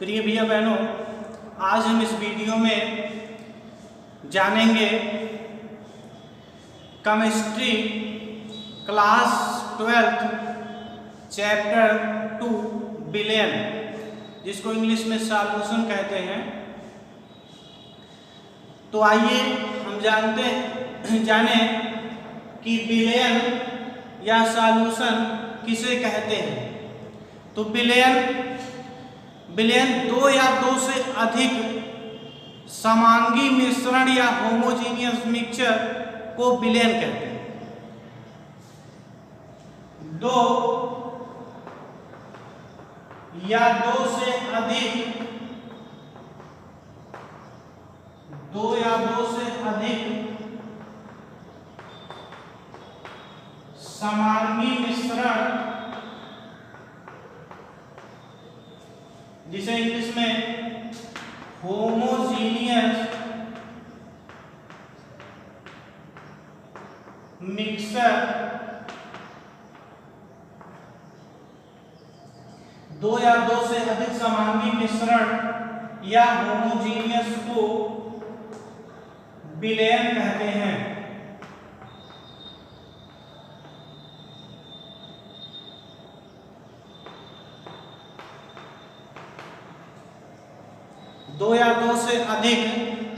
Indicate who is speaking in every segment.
Speaker 1: प्रिय भैया बहनों, आज हम इस वीडियो में जानेंगे केमिस्ट्री क्लास 12 चैप्टर 2 बिलियन, जिसको इंग्लिश में सॉल्यूशन कहते हैं। तो आइए हम जाने कि बिलियन या सॉल्यूशन किसे कहते हैं। तो बिलियन दो या दो से अधिक समांगी मिश्रण या होमोजीनियस मिक्सचर को बिलियन कहते हैं। दो या दो से अधिक समांगी मिश्रण, जिसे इंग्लिश में होमोजीनियस मिक्सर, दो या दो से अधिक समांगी मिश्रण या होमोजीनियस को बिलियन कहते हैं। दो या दो से अधिक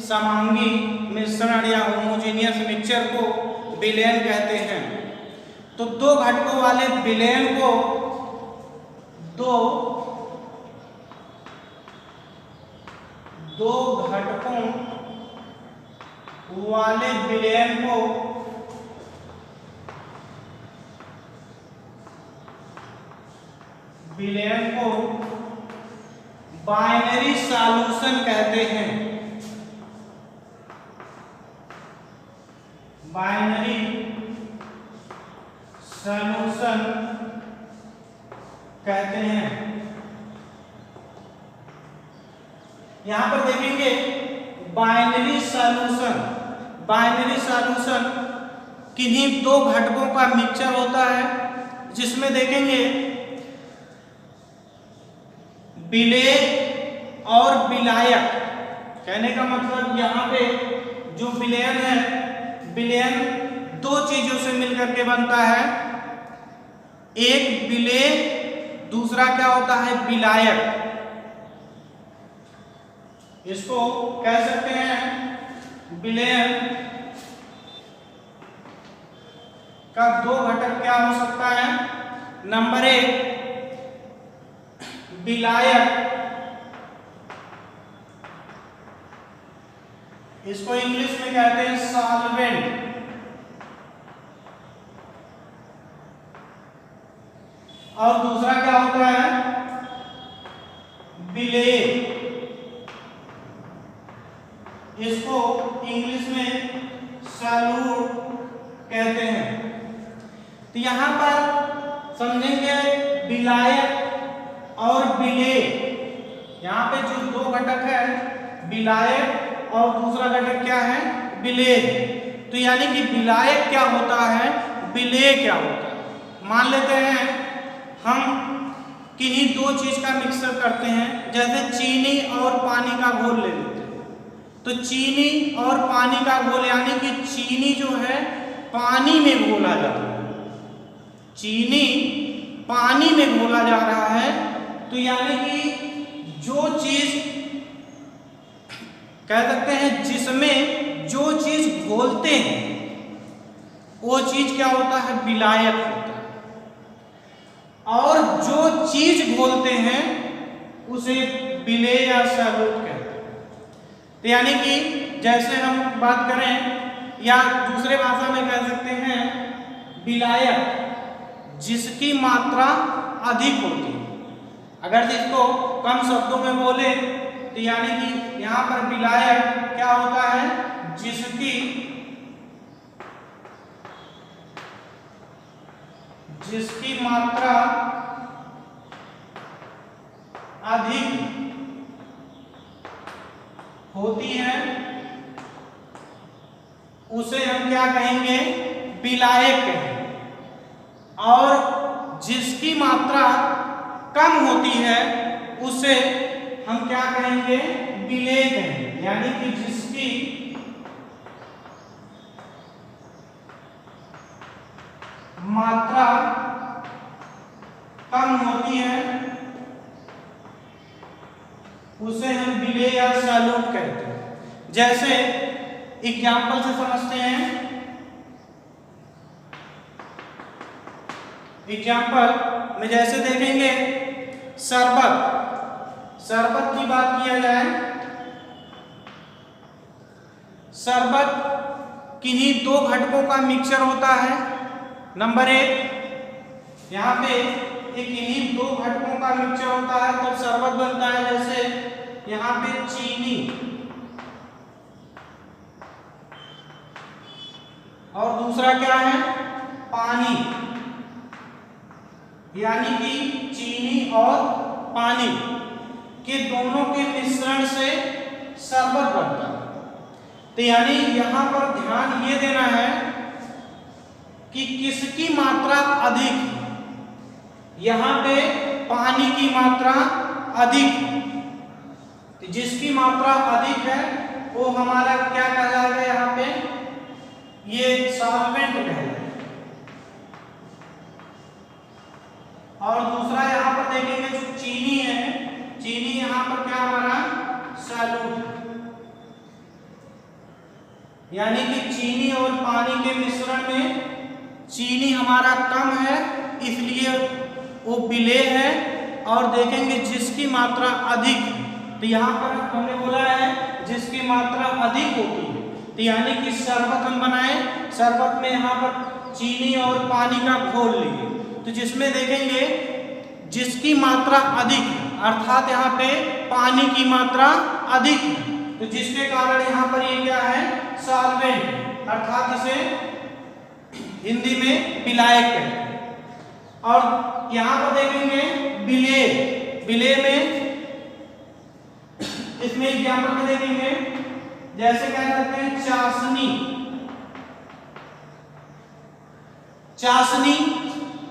Speaker 1: समांगी मिश्रण या होमोजीनियस मिक्सचर को बिलियन कहते हैं। तो दो घटकों वाले बिलियन को दो घटकों वाले बिलियन को बाइनरी सॉल्यूशन कहते हैं। बाइनरी सॉल्यूशन कहते हैं। यहां पर देखेंगे बाइनरी सॉल्यूशन किन्हीं दो घटकों का मिक्सचर होता है, जिसमें देखेंगे बिलेय और विलायक। कहने का मतलब यहाँ पे जो बिलियन है, बिलियन दो चीजों से मिलकर के बनता है। एक बिलेय, दूसरा क्या होता है विलायक। इसको कह सकते हैं बिलियन का दो घटक क्या हो सकता है। नंबर एक विलायक, इसको इंग्लिश में कहते हैं सॉल्वेंट। और दूसरा क्या होता है बिलेय, इसको इंग्लिश में सॉल्यूट कहते हैं। तो यहां पर समझेंगे विलायक और बिलेय। यहां पे जो दो घटक है विलायक और दूसरा घटक क्या है बिलेय। तो यानी कि विलायक क्या होता है, बिलेय क्या होता है। मान लेते हैं हम किन्हीं दो चीज का मिक्सर करते हैं, जैसे चीनी और पानी का घोल ले लेते हैं। तो चीनी और पानी का घोल, यानी कि चीनी जो है पानी में घोला जा रहा है, चीनी पानी में घोला जा रहा है। तो यानी कि जो चीज कह सकते हैं जिसमें जो चीज घोलते हैं वो चीज क्या होता है विलायक होता है, और जो चीज घोलते हैं उसे बिलेय या सॉल्यूट कहते हैं। तो यानी कि जैसे हम बात करें या दूसरे भाषा में कह सकते हैं विलायक, जिसकी मात्रा अधिक होती है। अगर इसको कम शब्दों में बोले तो यानी कि यहाँ पर विलायक क्या होता है, जिसकी मात्रा अधिक होती है उसे हम क्या कहेंगे विलायक कहेंगे। और जिसकी मात्रा कम होती है उसे हम क्या कहेंगे, विलेय कहेंगे, यानी कि जिसकी मात्रा कम होती है उसे हम विलेय या सॉल्यूट कहते हैं। जैसे एग्जाम्पल से समझते हैं। एग्जाम्पल में जैसे देखेंगे, शरबत की बात किया जाए, शरबत किन्हीं दो घटकों का मिक्सचर होता है। नंबर 1, यहाँ पे एक इन्हीं दो घटकों का मिक्सचर होता है तो शरबत बनता है। जैसे यहाँ पे चीनी और दूसरा क्या है, पानी, यानी कि चीनी और पानी के दोनों के मिश्रण से शरबत बनता है। तो यानी यहां पर ध्यान ये देना है कि किसकी मात्रा अधिक है। यहां पे पानी की मात्रा अधिक है, तो जिसकी मात्रा अधिक है वो हमारा क्या कहलाएगा, यहाँ पे ये सॉल्वेंट कहलाएगा। और दूसरा यहाँ पर देखेंगे जो चीनी है, चीनी यहाँ पर क्या हमारा सॉल्यूट है, यानी कि चीनी और पानी के मिश्रण में चीनी हमारा कम है इसलिए वो विलेय है। और देखेंगे जिसकी मात्रा अधिक, तो यहाँ पर हमने बोला है जिसकी मात्रा अधिक होती है, तो यानी कि शरबत हम बनाए, शरबत में यहाँ पर चीनी और पानी का घोल लिए, तो जिसमें देखेंगे जिसकी मात्रा अधिक, अर्थात यहाँ पे पानी की मात्रा अधिक है, तो जिसके कारण यहाँ पर ये क्या है, सॉल्वेंट, अर्थात इसे हिंदी में विलायक कहते हैं। और यहाँ पर देखेंगे विलेय, विलेय में इसमें एग्जाम्पल में देखेंगे, जैसे कह सकते हैं चाशनी, चाशनी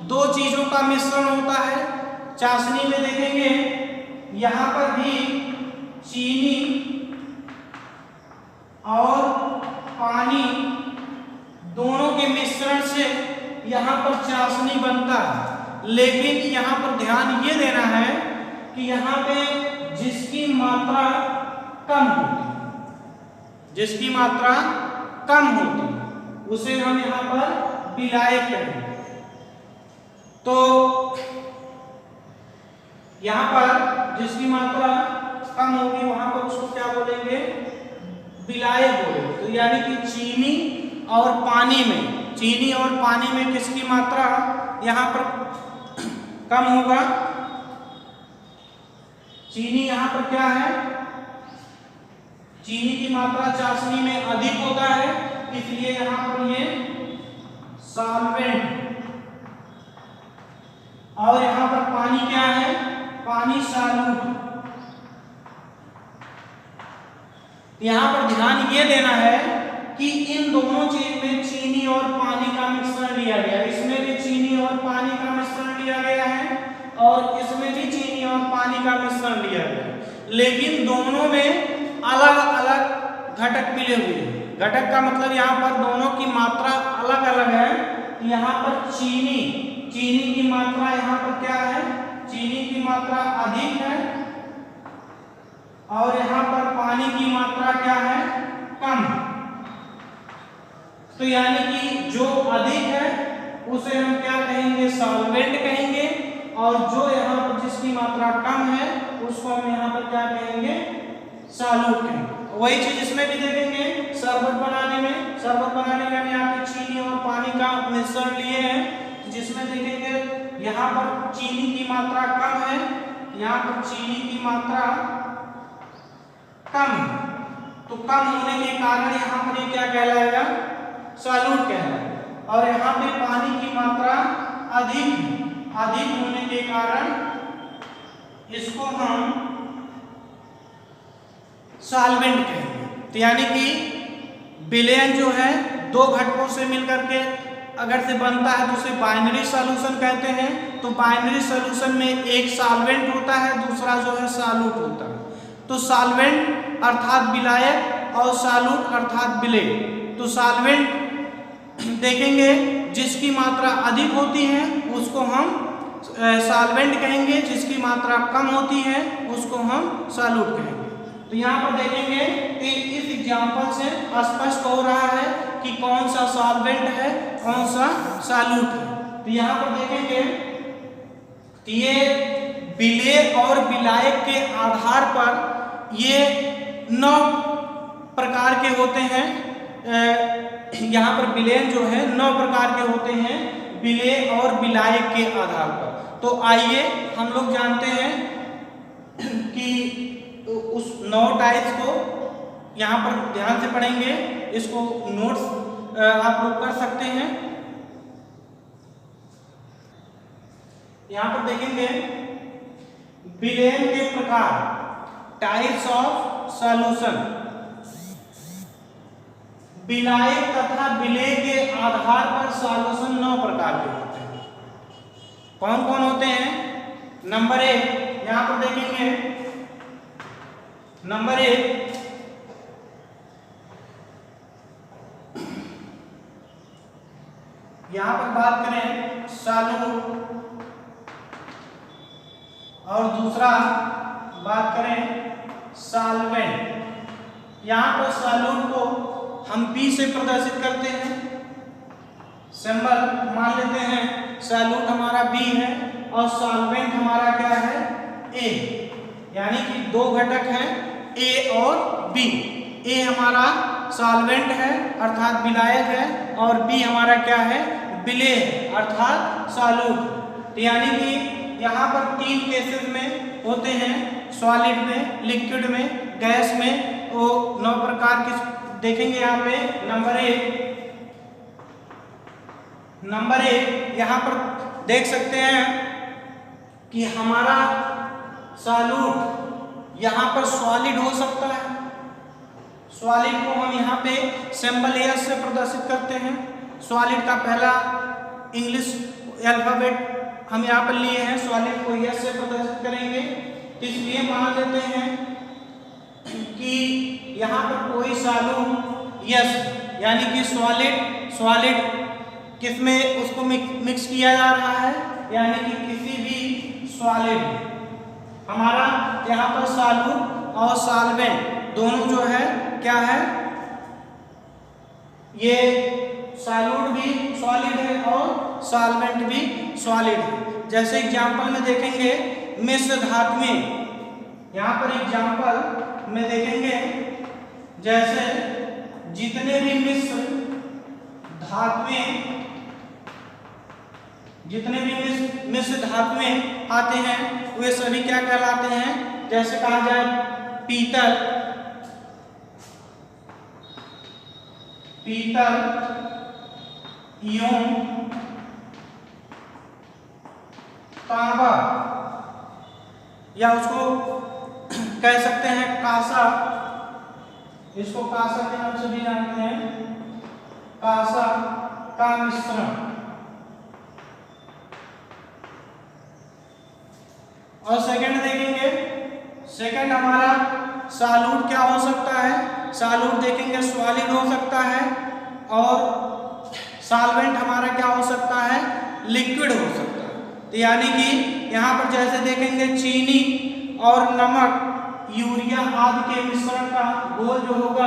Speaker 1: दो चीजों का मिश्रण होता है। चाशनी में देखेंगे यहां पर भी चीनी और पानी दोनों के मिश्रण से यहां पर चाशनी बनता है। लेकिन यहां पर ध्यान ये देना है कि यहां पे जिसकी मात्रा कम होती है, जिसकी मात्रा कम होती है उसे हम यहां पर विलायक कहेंगे। तो यहां पर जिसकी मात्रा कम होगी वहां पर उसको क्या बोलेंगे, विलायक बोलेंगे। तो यानी कि चीनी और पानी में, चीनी और पानी में किसकी मात्रा यहां पर कम होगा, चीनी यहां पर क्या है, चीनी की मात्रा चाशनी में अधिक होता है इसलिए यहां पर ये सॉल्वेंट, और यहां पर पानी क्या है, पानी सॉल्यूट। यहां पर ध्यान ये देना है कि इन दोनों चीज में चीनी और पानी का मिश्रण लिया गया है, इसमें भी चीनी और पानी का मिश्रण लिया गया है और इसमें भी चीनी और पानी का मिश्रण लिया गया है, लेकिन दोनों में अलग अलग घटक मिले हुए हैं। घटक का मतलब यहाँ पर दोनों की मात्रा अलग अलग है। यहाँ पर चीनी, चीनी की मात्रा यहाँ पर क्या है, चीनी की मात्रा अधिक है और यहाँ पर पानी की मात्रा क्या है, कम। तो यानी कि जो अधिक है उसे हम क्या कहेंगे, सॉल्वेंट कहेंगे, और जो यहाँ पर जिसकी मात्रा कम है उसको हम यहाँ पर क्या कहेंगे, सॉल्यूट कहेंगे। वही चीज इसमें भी देखेंगे, शरबत बनाने में, शरबत बनाने में यहाँ पे चीनी और पानी का मिश्रण लिए हैं, जिसमें देखेंगे यहाँ पर चीनी की मात्रा कम है, यहाँ पर चीनी की मात्रा कम, तो कम होने के कारण यहाँ पर ये क्या कहलाएगा, सॉल्यूट कहलाएगा। और यहाँ पे पानी की मात्रा अधिक, अधिक होने के कारण इसको हम सॉल्वेंट कहेंगे। तो यानी कि विलयन जो है दो घटकों से मिलकर के अगर से बनता है तो उसे बाइनरी सॉल्यूशन कहते हैं। तो बाइनरी सॉल्यूशन में एक सॉल्वेंट होता है, दूसरा जो है सॉल्यूट होता है। तो सॉल्वेंट अर्थात विलायक और सॉल्यूट अर्थात विलेय। तो सॉल्वेंट देखेंगे जिसकी मात्रा अधिक होती है उसको हम सॉल्वेंट कहेंगे, जिसकी मात्रा कम होती है उसको हम सॉल्यूट कहेंगे। तो यहाँ पर देखेंगे कि इस एग्जाम्पल से स्पष्ट हो रहा है कि कौन सा सॉल्वेंट है, कौन सा सॉल्यूट है। तो यहाँ पर देखेंगे कि ये विलेय और विलायक के आधार पर ये 9 प्रकार के होते हैं। यहाँ पर विलेय जो है 9 प्रकार के होते हैं विलेय और विलायक के आधार पर। तो आइए हम लोग जानते हैं कि उस 9 टाइप्स को यहाँ पर ध्यान से पढ़ेंगे, इसको नोट्स आप लोग कर सकते हैं। यहाँ पर देखेंगे विलेय के प्रकार, टाइप्स ऑफ सॉल्यूशन। विलायक तथा विलेय के आधार पर सॉल्यूशन 9 प्रकार के होते हैं। कौन कौन होते हैं? नंबर 1 यहाँ पर देखेंगे, नंबर 1 यहाँ पर बात करें सॉल्यूट, और दूसरा बात करें सॉल्वेंट। यहाँ पर सॉल्यूट को हम P से प्रदर्शित करते हैं, सिंबल मान लेते हैं सॉल्यूट हमारा B है और सॉल्वेंट हमारा क्या है A, यानी कि 2 घटक हैं A और B। A हमारा सॉल्वेंट है अर्थात विलायक है और B हमारा क्या है विलेय अर्थात सॉल्यूट। तो यानी कि यहाँ पर 3 केसेस में होते हैं, सॉलिड में, लिक्विड में, गैस में। वो 9 प्रकार के देखेंगे यहाँ पे। नंबर एक यहाँ पर देख सकते हैं कि हमारा सॉल्यूट यहाँ पर सॉलिड हो सकता है। सॉलिड को हम यहाँ पे सिंबल एस से प्रदर्शित करते हैं। सॉलिड का पहला इंग्लिश अल्फाबेट हम यहाँ पर लिए हैं, सॉलिड को एस से प्रदर्शित करेंगे। तो इसलिए मान लेते हैं कि यहाँ पर कोई सॉल्यूट यस, यानी कि सॉलिड किसमें उसको मिक्स किया जा रहा है, यानी कि किसी भी सॉलिड हमारा यहाँ पर सॉल्यूट और सॉल्वेंट दोनों जो है क्या है, ये सॉल्यूट भी सॉलिड है और सॉल्वेंट भी सॉलिड है। जैसे एग्जांपल में देखेंगे मिश्र धातुएं, यहाँ पर एग्जांपल में देखेंगे जैसे जितने भी मिश्र धातुएं आते हैं वे सभी क्या कहलाते हैं, जैसे कहा जाए पीतल, इयोन, तांबा, या उसको कह सकते हैं कांसा, इसको कांसा के नाम से भी जानते हैं, कांसा का मिश्रण। और सेकंड देखेंगे, सेकंड हमारा सॉल्यूट क्या हो सकता है, सॉल्यूट देखेंगे सॉलिड हो सकता है और सॉल्वेंट हमारा क्या हो सकता है, लिक्विड हो सकता है। तो यानी कि यहाँ पर जैसे देखेंगे चीनी और नमक, यूरिया आदि के मिश्रण का घोल जो होगा,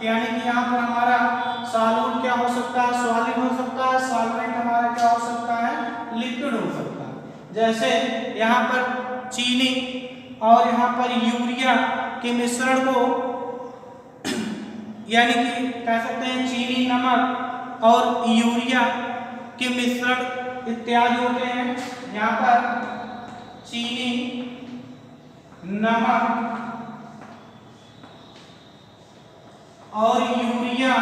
Speaker 1: यानी कि यहाँ पर हमारा सॉल्यूट क्या हो सकता है, सॉलिड हो सकता है, सॉल्वेंट हमारा क्या हो सकता है, लिक्विड हो सकता है। जैसे यहाँ पर चीनी और यहाँ पर यूरिया के मिश्रण को यानी कि कह सकते हैं चीनी, नमक और यूरिया के मिश्रण इत्यादि होते हैं। यहाँ पर चीनी, नमक और यूरिया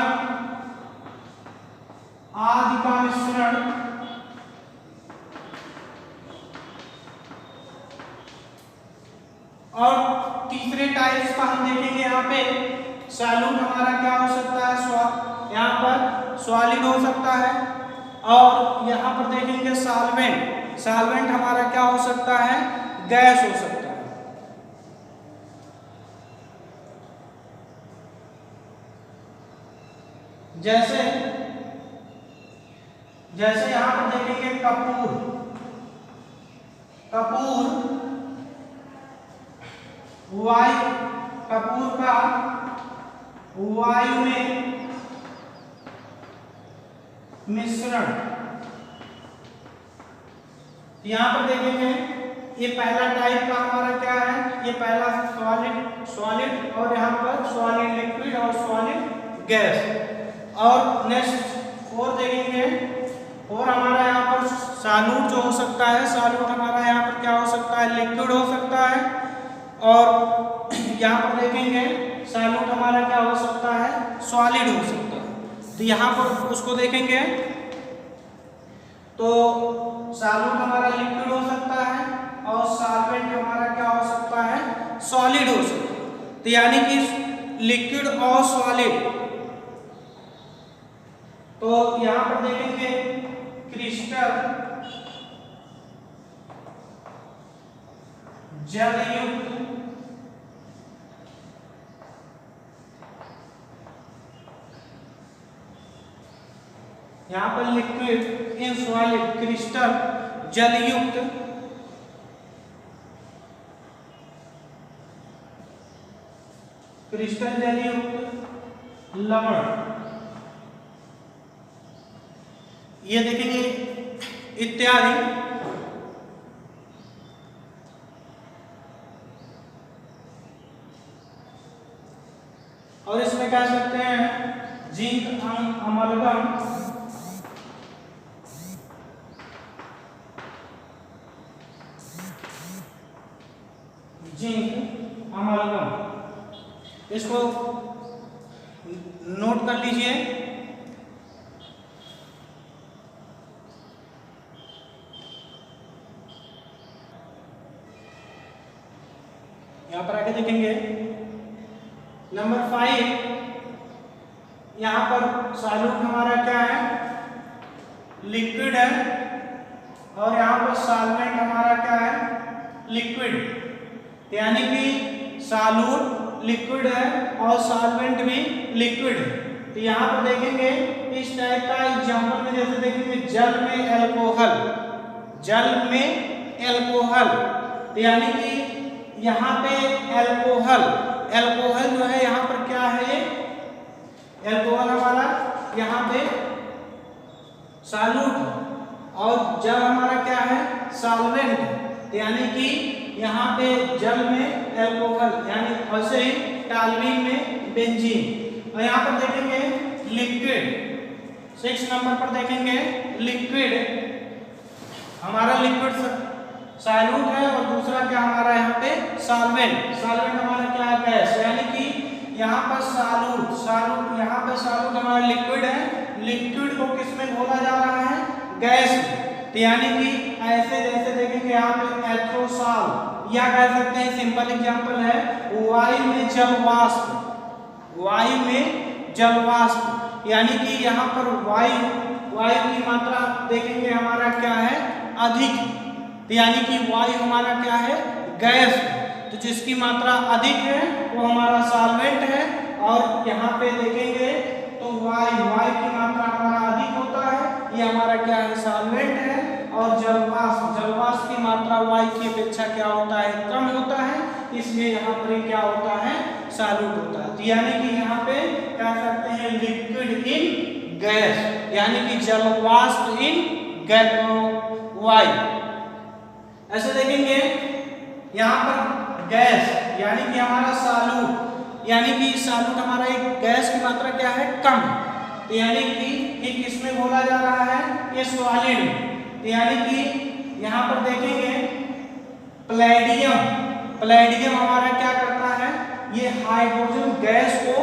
Speaker 1: आदि का मिश्रण और तीसरे टाइप्स का हम देखेंगे यहाँ पे सॉल्यूट हमारा क्या हो सकता है, यहाँ पर सॉलिड हो सकता है और यहाँ पर देखेंगे सॉल्वेंट। सॉल्वेंट हमारा क्या हो सकता है? गैस हो सकता है। जैसे जैसे यहाँ पर देखेंगे कपूर। कपूर वायु, कपूर का वायु में मिश्रण। यहां पर देखेंगे ये पहला टाइप का हमारा क्या है? ये पहला सॉलिड और यहाँ पर सॉलिड लिक्विड और सॉलिड गैस। और नेक्स्ट 4 देखेंगे। और हमारा यहाँ पर सॉल्यूट जो हो सकता है, सॉल्यूट हमारा यहाँ पर क्या हो सकता है? लिक्विड हो सकता है। और यहाँ पर देखेंगे सॉल्यूट हमारा क्या हो सकता है? सॉलिड हो सकता है। तो यहाँ पर उसको देखेंगे तो सॉल्यूट हमारा लिक्विड हो सकता है और सॉल्वेंट हमारा क्या हो सकता है? सॉलिड हो सकता है। तो यानी कि लिक्विड और सॉलिड। तो यहां पर देखेंगे क्रिस्टल जलयुक्त यहाँ पर लिक्विड इन सॉलिड, क्रिस्टल जलयुक्त, क्रिस्टल जलयुक्त लवण, ये देखेंगे इत्यादि। और इसमें कह सकते हैं जिंक अमलगम, जिंक अमलगम, इसको नोट कर लीजिए। यहां पर आके देखेंगे नंबर 5। यहां पर सॉल्यूट हमारा क्या है? लिक्विड है। और यहां पर सॉल्वेंट हमारा क्या है? लिक्विड। यानी कि सॉल्यूट लिक्विड है और सॉल्वेंट भी लिक्विड है। तो यहाँ पर देखेंगे इस टाइप का एग्जाम्पल में, जैसे देखेंगे जल में एल्कोहल, जल में एल्कोहल। तो यानी कि यहाँ पे एल्कोहल, एल्कोहल जो है यहाँ पर क्या है? एल्कोहल हमारा यहाँ पे सॉल्यूट है और जल हमारा क्या है? सॉल्वेंट। यानी कि यहाँ पे जल में एल्कोहल, यानी ऐसे ही टालवीन में बेंजीन। और यहाँ पर देखेंगे लिक्विड, 6 नंबर पर देखेंगे लिक्विड। हमारा लिक्विड सॉल्यूट है और दूसरा क्या हमारा यहाँ पे? सॉल्वेंट। सॉल्वेंट हमारा क्या है? गैस। यानी कि यहाँ पर सॉल्यूट यहाँ पे सॉल्यूट हमारा लिक्विड है, लिक्विड को किस में घोला जा रहा है? गैस में। तो यानी कि ऐसे जैसे देखेंगे यहाँ पे एथ्रोसॉल, या कह सकते हैं सिंपल एग्जांपल है वायु में जलवाष्प, वायु में जलवाष्प। यानी कि यहाँ पर वायु की मात्रा देखेंगे हमारा क्या है? अधिक। तो यानी कि वायु हमारा क्या है? गैस। तो जिसकी मात्रा अधिक है वो हमारा सॉल्वेंट है। और यहाँ पे देखेंगे तो वायु की मात्रा हमारा अधिक होता है, ये हमारा क्या है? सॉल्वेंट है। और जलवाष्प की मात्रा वायु की अपेक्षा क्या होता है? कम होता है, इसलिए यहाँ पर ये क्या होता है? सॉल्यूट होता है। तो यानी कि यहाँ पे कह सकते हैं लिक्विड इन गैस, यानी कि जलवाष्प इन वायु। ऐसे देखेंगे यहाँ पर गैस, यानी कि हमारा सॉल्यूट, यानी कि सॉल्यूट हमारा एक गैस की मात्रा क्या है? कम। तो यानी कि ये किसमें घोला जा रहा है? ये सॉलिड में। तो यानी कि यहाँ पर देखेंगे प्लेडियम हमारा क्या करता है? ये हाइड्रोजन गैस को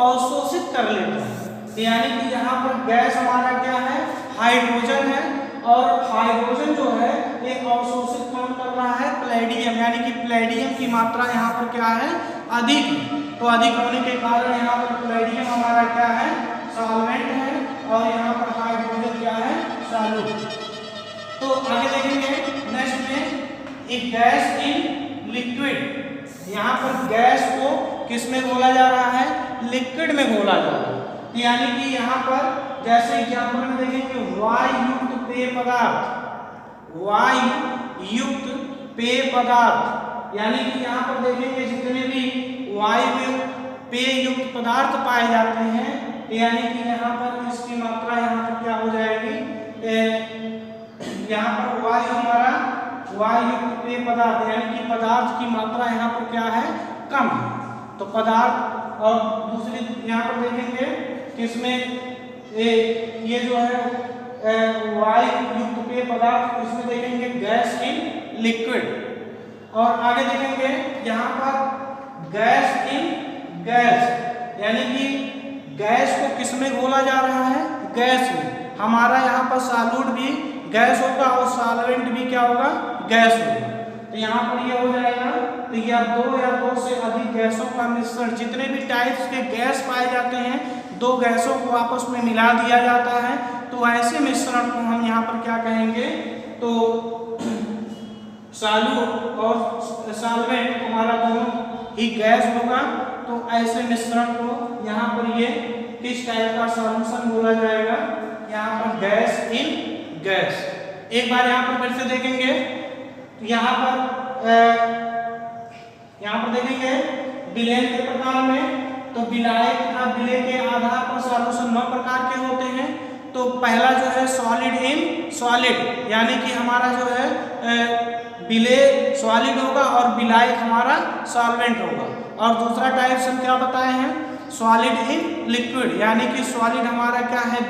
Speaker 1: अवशोषित कर लेता है। तो यानी कि यहाँ पर गैस हमारा क्या है? हाइड्रोजन है। और हाइड्रोजन जो है ये अवशोषित कौन कर रहा है? प्लेडियम। यानी कि प्लेडियम की मात्रा यहाँ पर क्या है? अधिक। तो अधिक होने के कारण यहाँ पर प्लेडियम हमारा क्या है? सॉल्वेंट है। और यहाँ पर हाइड्रोजन क्या है? सॉल्यूट। तो आगे देखेंगे नेक्स्ट में एक गैस इन लिक्विड। यहाँ पर गैस को किस में घोला जा रहा है? लिक्विड में घोला जा रहा है। यानी कि यहाँ पर जैसे एग्जाम्पल में देखेंगे वायु युक्त पेय पदार्थ, वायु युक्त पेय पदार्थ, यानी कि यहाँ पर देखेंगे जितने भी वायु में पेय युक्त पदार्थ पाए जाते हैं, यानी कि यहाँ पर इसकी मात्रा यहाँ पर क्या हो जाएगी? यहाँ पर वायु हमारा वायु युक्त पेय पदार्थ, यानी कि पदार्थ की मात्रा यहाँ पर क्या है? कम है। तो पदार्थ, और दूसरी यहाँ पर देखेंगे किसमें ये जो है वायु युक्त पेय पदार्थ, इसमें देखेंगे गैस इन लिक्विड। और आगे देखेंगे यहाँ पर गैस इन गैस, यानी कि गैस को किसमें घोला जा रहा है? गैस में। हमारा यहाँ पर सॉल्यूट भी गैस होगा और सॉल्वेंट भी क्या होगा? गैस होगा। तो यहाँ पर ये हो जाएगा, तो या दो से अधिक गैसों का मिश्रण, जितने भी टाइप्स के गैस पाए जाते हैं, दो गैसों को आपस में मिला दिया जाता है, तो ऐसे मिश्रण को हम यहाँ पर क्या कहेंगे? तो सॉल्यूट और सॉल्वेंट हमारा दोनों ही गैस होगा। तो ऐसे मिश्रण को यहाँ पर ये किस टाइप का सॉल्यूशन बोला जाएगा? यहाँ पर गैस इन गैस। एक बार यहाँ पर फिर से देखेंगे, यहाँ पर देखेंगे विलयन के प्रकार में, तो विलायक तथा विलय के आधार पर सॉल्यूशन 9 प्रकार के होते हैं। तो पहला जो है सॉलिड इन सॉलिड, यानी कि हमारा जो है विलय सॉलिड होगा और विलायक हमारा सॉल्वेंट होगा। और दूसरा टाइप से हम क्या बताए हैं? सॉलिड इन लिक्विड, यानी कि सॉलिड हमारा क्या है?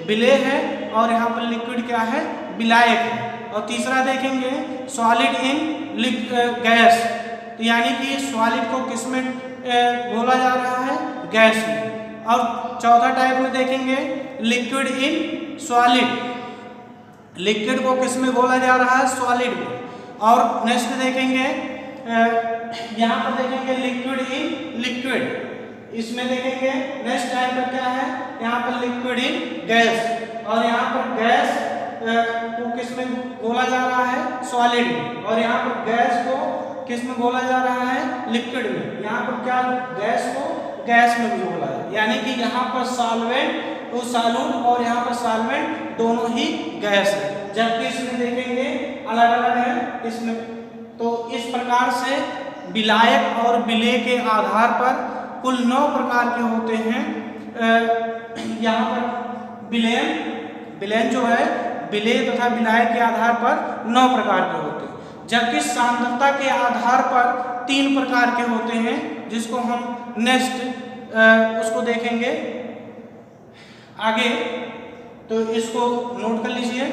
Speaker 1: विलय है, और यहाँ पर लिक्विड क्या है? विलायक है। और तीसरा देखेंगे सॉलिड इन गैस, तो यानी कि सॉलिड को किसमें घोला जा रहा है? गैस में। और चौथा टाइप में देखेंगे लिक्विड इन सॉलिड, लिक्विड को किसमें घोला जा रहा है? सॉलिड में। और नेक्स्ट देखेंगे यहाँ पर देखेंगे लिक्विड इन लिक्विड, इसमें देखेंगे नेक्स्ट टाइप में क्या है? यहाँ पर लिक्विड इन गैस, और यहाँ पर गैस को किसमें घोला जा रहा है? सॉलिड में। और यहाँ पर गैस को किसमें घोला जा रहा है? लिक्विड में। यहाँ पर क्या? गैस को गैस में भी घोला है, यानी कि यहाँ पर सॉल्वेंट तो सॉल्यूट और यहाँ पर सॉल्वेंट दोनों ही गैस है, जबकि इसमें देखेंगे अलग अलग है इसमें। तो इस प्रकार से विलायक और विलय के आधार पर कुल 9 प्रकार के होते हैं। यहाँ पर विलयन जो है विलय तथा विलायक के आधार पर 9 प्रकार के होते हैं, जबकि सांद्रता के आधार पर 3 प्रकार के होते हैं, जिसको हम नेक्स्ट उसको देखेंगे आगे। तो इसको नोट कर लीजिए।